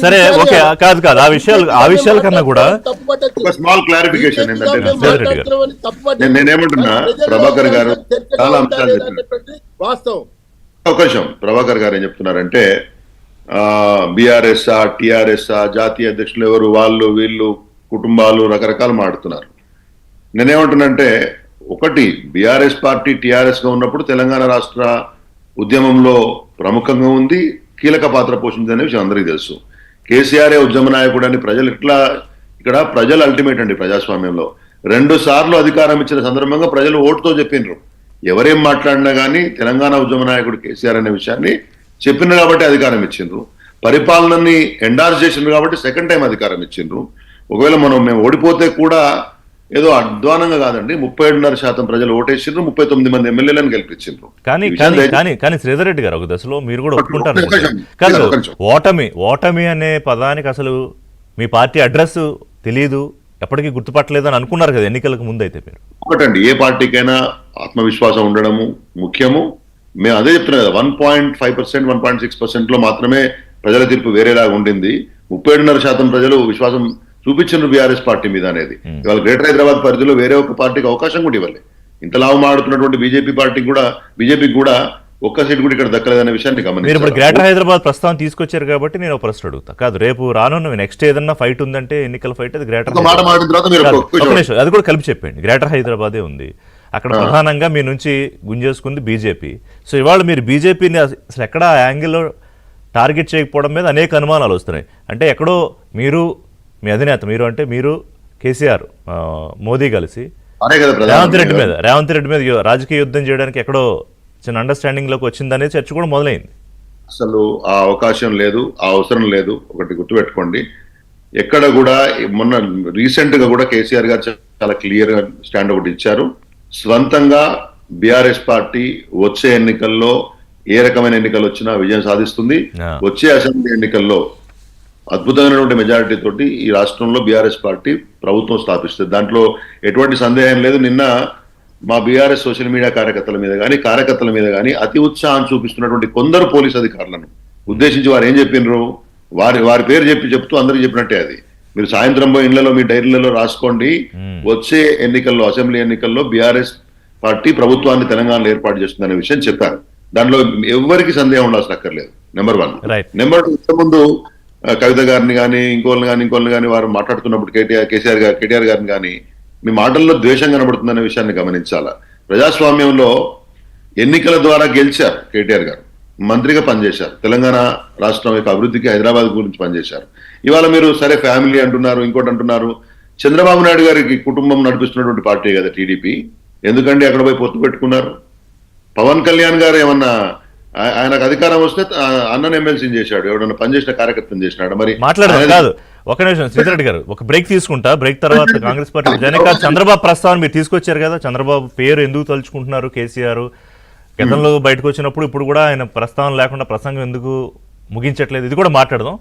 సరే ఓకే, కాదు కాదు ఆ విషయాల కన్నా కూడా ఒక స్మాల్ క్లారిఫికేషన్ ఏంటంటే నేనేమంటున్నా, ప్రభాకర్ గారు చాలా అంశాలు చెప్పారు. వాస్తవం. ఒక నిమిషం, ప్రభాకర్ గారు ఏం చెప్తున్నారంటే బీఆర్ఎస్ టిఆర్ఎస్ జాతీయ అధ్యక్షులు ఎవరు, వాళ్ళు వీళ్ళు కుటుంబాలు రకరకాలు మాడుతున్నారు. నేనేమంటున్నానంటే, ఒకటి బీఆర్ఎస్ పార్టీ టిఆర్ఎస్ గా ఉన్నప్పుడు తెలంగాణ రాష్ట్ర ఉద్యమంలో ప్రముఖంగా ఉంది, కీలక పాత్ర పోషించిందనే విషయం అందరికీ తెలుసు. కేసీఆర్ ఉద్యమ నాయకుడు అని ప్రజలు ఇక్కడ ప్రజలు అల్టిమేట్ అండి ప్రజాస్వామ్యంలో. 2 సార్లు అధికారం ఇచ్చిన సందర్భంగా ప్రజలు ఓటుతో చెప్పిండ్రు. ఎవరేం మాట్లాడినా కానీ తెలంగాణ ఉద్యమ నాయకుడు కేసీఆర్ అనే విషయాన్ని చెప్పిండ్రు కాబట్టి అధికారం ఇచ్చిండ్రు. పరిపాలనని ఎండార్స్ చేసిండ్రు కాబట్టి సెకండ్ టైం అధికారం ఇచ్చిండ్రు. ఒకవేళ మేము ఓడిపోతే కూడా ఏదో అధ్వానంగా కాదండి, 37.5% ప్రజలు ఓటేసిండ్రు, 39 మంది ఎమ్మెల్యేలను గెలిపించిండ్రు. కానీ శ్రీధర్ రెడ్డి గారు ఒక దశలో మీరు కూడా ఒప్పుకుంటారు కాదు, ఓటమి అనే పదానికి అసలు మీ పార్టీ అడ్రస్ తెలియదు, ఎప్పటికీ గుర్తుపట్టలేదు అని అనుకున్నారు కదా ఎన్నికలకు ముందు. అయితే మీరు ఒకటండి, ఏ పార్టీకైనా ఆత్మవిశ్వాసం ఉండడము ముఖ్యము. మేము అదే చెప్తున్నాం కదా, 1.5%, 1.6% లో మాత్రమే ప్రజల తీర్పు వేరేలాగా ఉండింది. 37.5% ప్రజలు విశ్వాసం చూపించారు బీఆర్ఎస్ పార్టీ మీద అనేది. ఇవాళ గ్రేటర్ హైదరాబాద్ పరిధిలో వేరే ఒక పార్టీకి అవకాశం కూడా ఇవ్వాలి. ఇంత లాభం ఆడుతున్నటువంటి బీజేపీకి కూడా ఒక్క సీట్ కూడా ఇక్కడ దక్కలేదనే విషయాన్ని గమనించారు. మీరు ఇప్పుడు గ్రేటర్ హైదరాబాద్ ప్రస్తావన తీసుకొచ్చారు కాబట్టి నేను ఒక ప్రశ్న అడుగుతా. కాదు, రేపు రానున్న నెక్స్ట్ ఏదన్నా ఫైట్ ఉందంటే ఎన్నికల ఫైట్, అది గ్రేటర్ అది కూడా కలిపి చెప్పండి. గ్రేటర్ హైదరాబాదే ఉంది, అక్కడ ప్రధానంగా మీ నుంచి గుంజేసుకుంది బీజేపీ. సో ఇవాళ మీరు బీజేపీని అసలు ఎక్కడ యాంగిల్లో టార్గెట్ చేయకపోవడం మీద అనేక అనుమానాలు వస్తున్నాయి. అంటే ఎక్కడో మీరు, మీ అధినేత మీరు కేసీఆర్ మోదీ కలిసి రేవంత్ రెడ్డి మీద రాజకీయ యుద్ధం చేయడానికి ఎక్కడో చిన్న అండర్స్టాండింగ్ లోకి వచ్చిందనే చర్చ కూడా మొదలైంది. అసలు ఆ అవకాశం లేదు, ఆ అవసరం లేదు. ఒకటి గుర్తుపెట్టుకోండి, ఎక్కడ కూడా మొన్న రీసెంట్ గా కూడా కేసీఆర్ గారు చాలా క్లియర్ గా స్టాండ్ ఒకటి ఇచ్చారు. స్వంతంగా బీఆర్ఎస్ పార్టీ వచ్చే ఎన్నికల్లో ఏ రకమైన ఎన్నికలు వచ్చినా విజయం సాధిస్తుంది. వచ్చే అసెంబ్లీ ఎన్నికల్లో అద్భుతమైనటువంటి మెజారిటీ తోటి ఈ రాష్ట్రంలో బీఆర్ఎస్ పార్టీ ప్రభుత్వం స్థాపిస్తుంది. దాంట్లో ఎటువంటి సందేహం లేదు. నిన్న మా బీఆర్ఎస్ సోషల్ మీడియా కార్యకర్తల మీద కానీ అతి ఉత్సాహం చూపిస్తున్నటువంటి కొందరు పోలీస్ అధికారులను ఉద్దేశించి వారు ఏం చెప్పినరు, వారి పేరు చెప్తూ అందరికీ చెప్పినట్టే అది. మీరు సాయంత్రం పోయి ఇళ్లలో మీ డైరీలలో రాసుకోండి, వచ్చే ఎన్నికల్లో అసెంబ్లీ ఎన్నికల్లో బీఆర్ఎస్ పార్టీ ప్రభుత్వాన్ని తెలంగాణలో ఏర్పాటు చేస్తుందనే విషయం చెప్పారు. దాంట్లో ఎవరికి సందేహం ఉండాల్సిన అక్కర్లేదు. నెంబర్ 1. నెంబర్ 2, ఇంతకుముందు కవిత గారిని కానీ ఇంకోళ్ళని కానీ వారు మాట్లాడుతున్నప్పుడు కేటీఆర్ గారిని కానీ మీ మాటల్లో ద్వేషం కనబడుతుందనే విషయాన్ని గమనించాలా. ప్రజాస్వామ్యంలో ఎన్నికల ద్వారా గెలిచారు కేటీఆర్ గారు, మంత్రిగా పనిచేశారు, తెలంగాణ రాష్ట్రం యొక్క అభివృద్ధికి హైదరాబాద్ గురించి పనిచేశారు. ఇవాళ మీరు సరే ఫ్యామిలీ అంటున్నారు, ఇంకోటి అంటున్నారు. చంద్రబాబు నాయుడు గారికి కుటుంబం నడిపిస్తున్నటువంటి పార్టీ కదా టీడీపీ. ఎందుకంటే అక్కడ పోయి పొత్తు పెట్టుకున్నారు? పవన్ కళ్యాణ్ గారు ఏమన్నా ఆయనకు అధికారం వస్తే అన్నను ఎమ్మెల్సీని చేశాడు, ఎవడన్నా పనిచేసిన కార్యకర్తను చేసినాడు? మరి మాట్లాడదు కాదు. ఒక నిమిషం శ్రీధర్ రెడ్డి గారు, ఒక బ్రేక్ తీసుకుంటా. బ్రేక్ తర్వాత కాంగ్రెస్ పార్టీ చంద్రబాబు ప్రస్తావన మీరు తీసుకొచ్చారు కదా, చంద్రబాబు పేరు ఎందుకు తలుచుకుంటున్నారు కేసీఆర్? గతంలో బయటకు వచ్చినప్పుడు ఇప్పుడు కూడా ఆయన ప్రస్తావన లేకుండా ప్రసంగం ఎందుకు ముగించట్లేదు? ఇది కూడా మాట్లాడదాం.